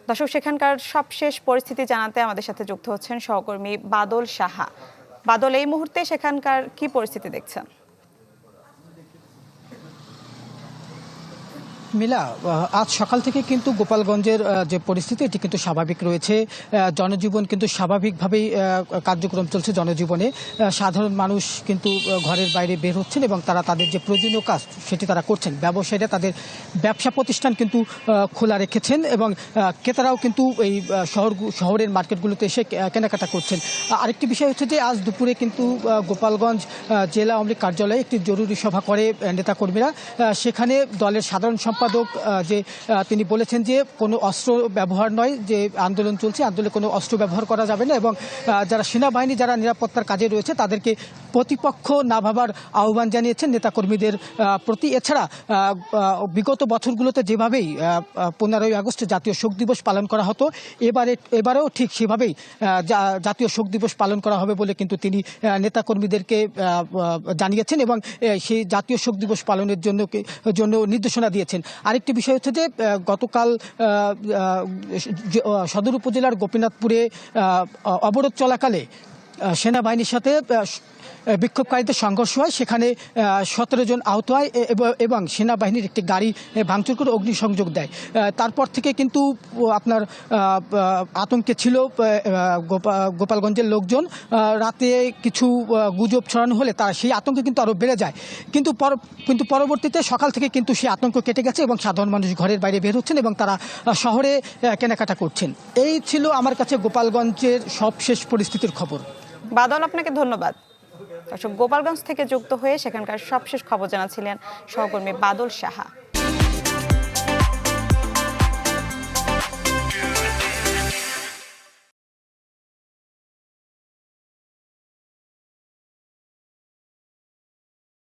দর্শক, সেখানকার সবশেষ পরিস্থিতি জানাতে আমাদের সাথে যুক্ত হচ্ছেন সহকর্মী বাদল সাহা। বাদল, এই মুহূর্তে সেখানকার কি পরিস্থিতি দেখছেন? মিলা, আজ সকাল থেকে কিন্তু গোপালগঞ্জের যে পরিস্থিতি এটি কিন্তু স্বাভাবিক রয়েছে। জনজীবন কিন্তু স্বাভাবিকভাবেই কার্যক্রম চলছে। জনজীবনে সাধারণ মানুষ কিন্তু ঘরের বাইরে বের হচ্ছেন এবং তারা তাদের যে প্রয়োজনীয় কাজ সেটি তারা করছেন। ব্যবসায়ীরা তাদের ব্যবসা প্রতিষ্ঠান কিন্তু খোলা রেখেছেন এবং ক্রেতারাও কিন্তু এই শহরের মার্কেটগুলোতে এসে কেনাকাটা করছেন। আরেকটি বিষয় হচ্ছে যে আজ দুপুরে কিন্তু গোপালগঞ্জ জেলা আওয়ামী লীগ কার্যালয়ে একটি জরুরি সভা করে নেতাকর্মীরা। সেখানে দলের সাধারণ সম্পাদক যে তিনি বলেছেন যে কোনো অস্ত্র ব্যবহার নয়, যে আন্দোলন চলছে, আন্দোলনে কোনো অস্ত্র ব্যবহার করা যাবে না এবং যারা সেনাবাহিনী যারা নিরাপত্তার কাজে রয়েছে তাদেরকে প্রতিপক্ষ না ভাবার আহ্বান জানিয়েছেন নেতাকর্মীদের প্রতি। এছাড়া বিগত বছরগুলোতে যেভাবেই 15ই আগস্ট জাতীয় শোক দিবস পালন করা হতো, এবারেও ঠিক সেভাবেই জাতীয় শোক দিবস পালন করা হবে বলে কিন্তু তিনি নেতাকর্মীদেরকে জানিয়েছেন এবং সেই জাতীয় শোক দিবস পালনের জন্য নির্দেশনা দিয়েছেন। আরেকটি বিষয় হচ্ছে যে গতকাল সদর উপজেলার গোপীনাথপুরে অবরোধ চলাকালে সেনাবাহিনীর সাথে বিক্ষোভকারীদের সংঘর্ষ হয়। সেখানে 17 জন আহত হয় এবং সেনাবাহিনীর একটি গাড়ি ভাঙচুর করে অগ্নিসংযোগ দেয়। তারপর থেকে কিন্তু আপনার আতঙ্কে ছিল গোপালগঞ্জের লোকজন। রাতে কিছু গুজব ছড়ানো হলে তারা সেই আতঙ্কে কিন্তু আরও বেড়ে যায়। কিন্তু পরবর্তীতে সকাল থেকে কিন্তু সেই আতঙ্ক কেটে গেছে এবং সাধারণ মানুষ ঘরের বাইরে বের হচ্ছেন এবং তারা শহরে কেনাকাটা করছেন। এই ছিল আমার কাছে গোপালগঞ্জের সবশেষ পরিস্থিতির খবর। বাদল, আপনাকে ধন্যবাদ। দর্শক, গোপালগঞ্জ থেকে যুক্ত হয়ে সেখানকার সবশেষ খবর জানাচ্ছিলেন সহকর্মী বাদল সাহা।